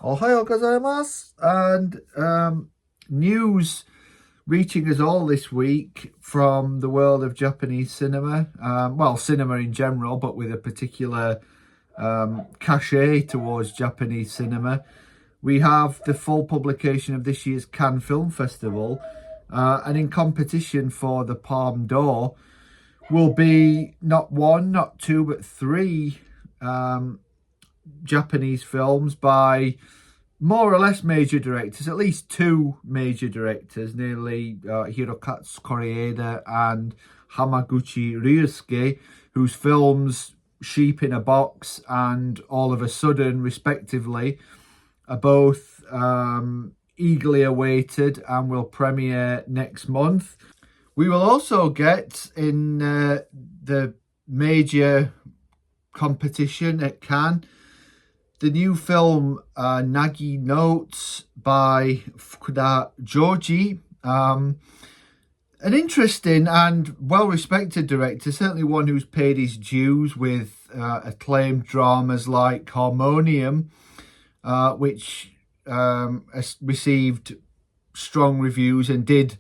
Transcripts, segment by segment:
Ohio gozaimasu. And news reaching us all this week from the world of Japanese cinema. Well, cinema in general, but with a particular cachet towards Japanese cinema. We have the full publication of this year's Cannes Film Festival, and in competition for the Palme d'Or will be not one, not two, but three Japanese films by more or less major directors, at least two major directors, namely Hirokatsu Koreeda and Hamaguchi Ryusuke, whose films Sheep in a Box and All of a Sudden, respectively, are both eagerly awaited and will premiere next month. We will also get in the major competition at Cannes the new film Nagi Notes by Fukuda Joji. An interesting and well-respected director, certainly one who's paid his dues with acclaimed dramas like Harmonium, which has received strong reviews and did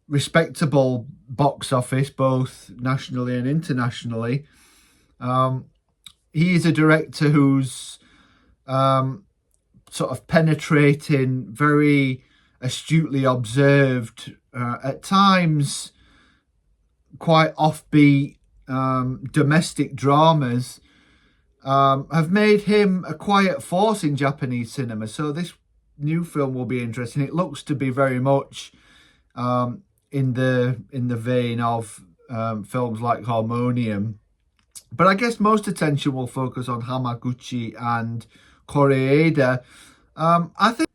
respectable box office, both nationally and internationally. He is a director who's sort of penetrating, very astutely observed, at times quite offbeat domestic dramas have made him a quiet force in Japanese cinema. So this new film will be interesting. It looks to be very much in the vein of films like Harmonium, but I guess most attention will focus on Hamaguchi and Koreeda. I think,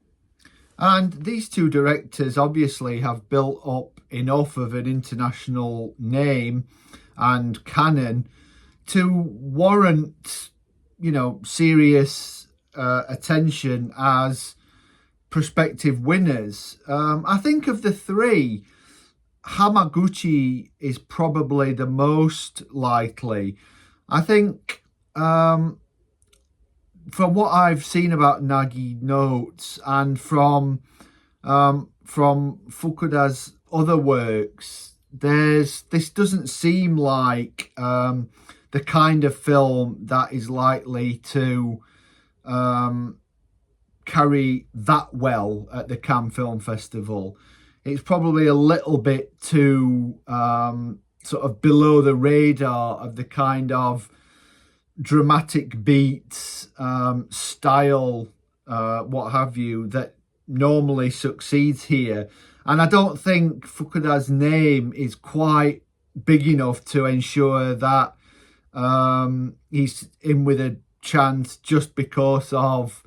and these two directors obviously have built up enough of an international name and canon to warrant, serious attention as prospective winners. I think of the three, Hamaguchi is probably the most likely. I think from what I've seen about Nagi Notes and from Fukuda's other works, this doesn't seem like the kind of film that is likely to carry that well at the Cannes Film Festival. It's probably a little bit too sort of below the radar of the kind of dramatic beats, style, what have you, that normally succeeds here. And I don't think Fukuda's name is quite big enough to ensure that he's in with a chance just because of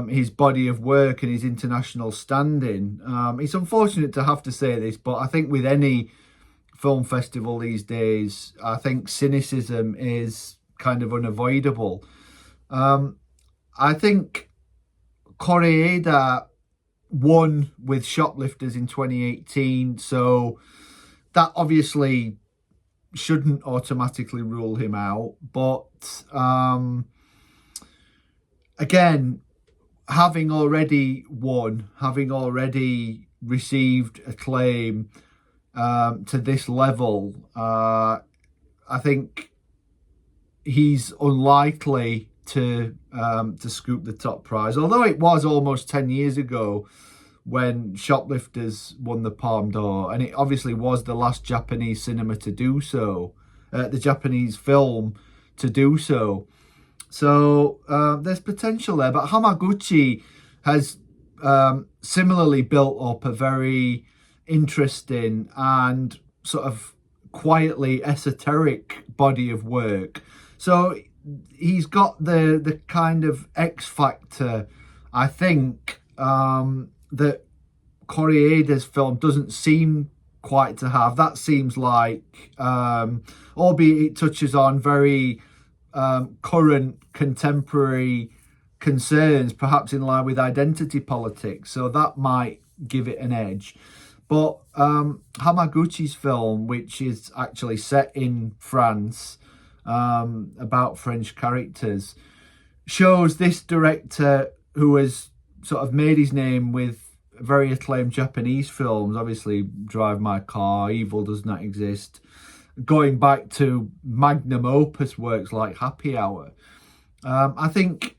his body of work and his international standing. It's unfortunate to have to say this, but I think with any film festival these days, I think cynicism is kind of unavoidable. I think Koreeda won with Shoplifters in 2018, so that obviously shouldn't automatically rule him out. But again, having already won, having already received acclaim to this level, I think he's unlikely to scoop the top prize. Although it was almost 10 years ago when Shoplifters won the Palme d'Or, and it obviously was the last Japanese cinema to do so, the Japanese film to do so. So there's potential there. But Hamaguchi has similarly built up a very interesting and sort of quietly esoteric body of work. So he's got the kind of X factor, I think, that Koreeda's film doesn't seem quite to have. That seems like, albeit it touches on very current, contemporary concerns, perhaps in line with identity politics. So that might give it an edge. But Hamaguchi's film, which is actually set in France, about French characters, shows this director who has sort of made his name with very acclaimed Japanese films, obviously Drive My Car, Evil Does Not Exist, going back to magnum opus works like Happy Hour. I think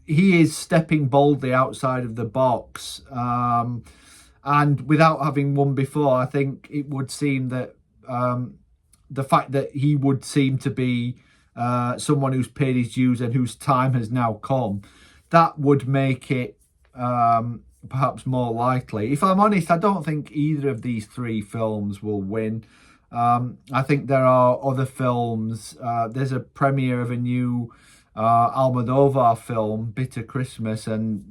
he is stepping boldly outside of the box. And without having won before, I think it would seem that the fact that he would seem to be someone who's paid his dues and whose time has now come, that would make it perhaps more likely. If I'm honest, I don't think either of these three films will win. I think there are other films. There's a premiere of a new Almodovar film, Bitter Christmas, and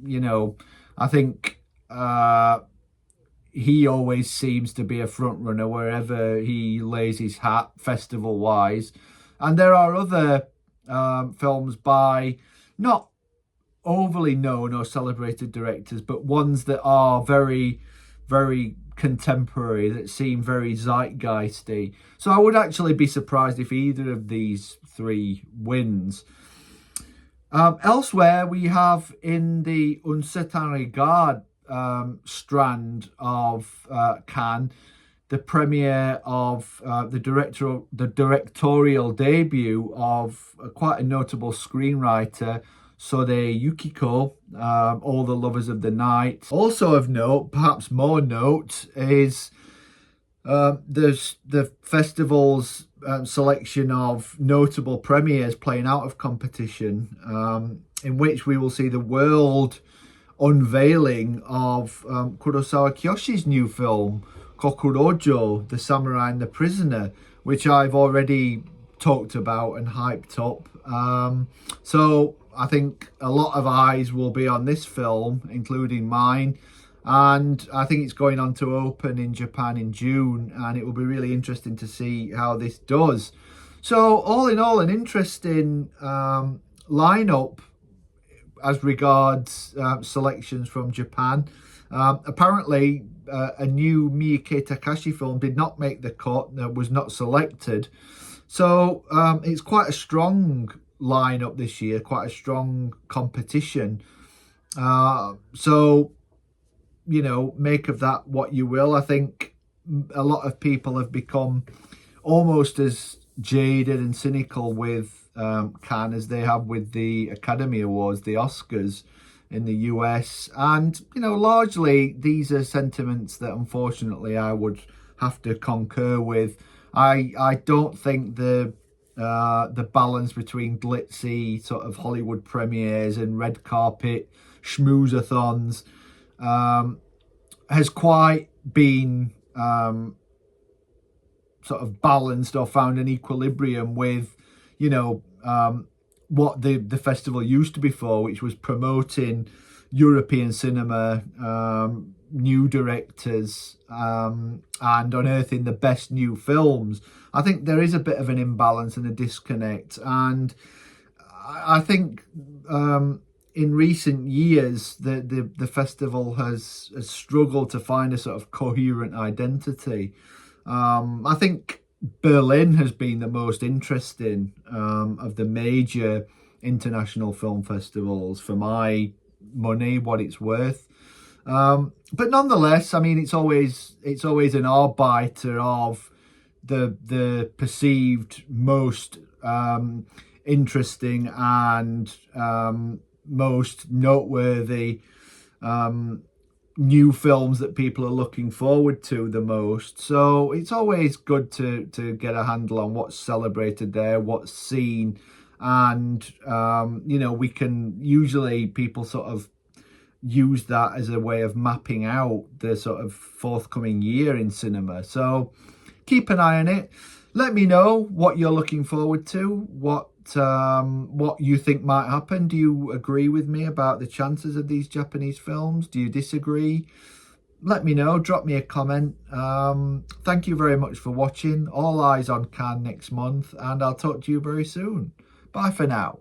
I think he always seems to be a front runner wherever he lays his hat, festival wise. And there are other films by not overly known or celebrated directors, but ones that are very, very contemporary, that seem very zeitgeisty. So I would actually be surprised if either of these three wins. Elsewhere, we have in the Un Certain Regard strand of Cannes the premiere of the directorial debut of quite a notable screenwriter, Sode Yukiko, All the Lovers of the Night. Also of note, perhaps more note, is there's the festival's selection of notable premieres playing out of competition, in which we will see the world unveiling of Kurosawa Kiyoshi's new film, Kokurojo, The Samurai and the Prisoner, which I've already talked about and hyped up. So I think a lot of eyes will be on this film, including mine. And I think it's going on to open in Japan in June, and it will be really interesting to see how this does. So all in all, an interesting lineup as regards selections from Japan. Apparently, a new Miike Takashi film did not make the cut, was not selected. So it's quite a strong lineup this year, quite a strong competition. So, make of that what you will. I think a lot of people have become almost as jaded and cynical with Cannes as they have with the Academy Awards, the Oscars in the US. And, largely these are sentiments that unfortunately I would have to concur with. I don't think the balance between glitzy sort of Hollywood premieres and red carpet schmoozathons has quite been sort of balanced or found an equilibrium with, what the festival used to be for, which was promoting European cinema, new directors, and unearthing the best new films. I think there is a bit of an imbalance and a disconnect, and I think in recent years the festival has struggled to find a sort of coherent identity. I think Berlin has been the most interesting of the major international film festivals for my money, what it's worth. But nonetheless, I mean, it's always an arbiter of the perceived most interesting and most noteworthy new films that people are looking forward to the most. So it's always good to get a handle on what's celebrated there, what's seen, and we can usually, people sort of use that as a way of mapping out the sort of forthcoming year in cinema. So keep an eye on it. Let me know what you're looking forward to, what you think might happen. Do you agree with me about the chances of these Japanese films? Do you disagree? Let me know. Drop me a comment. Thank you very much for watching. All eyes on Cannes next month, and I'll talk to you very soon. Bye for now.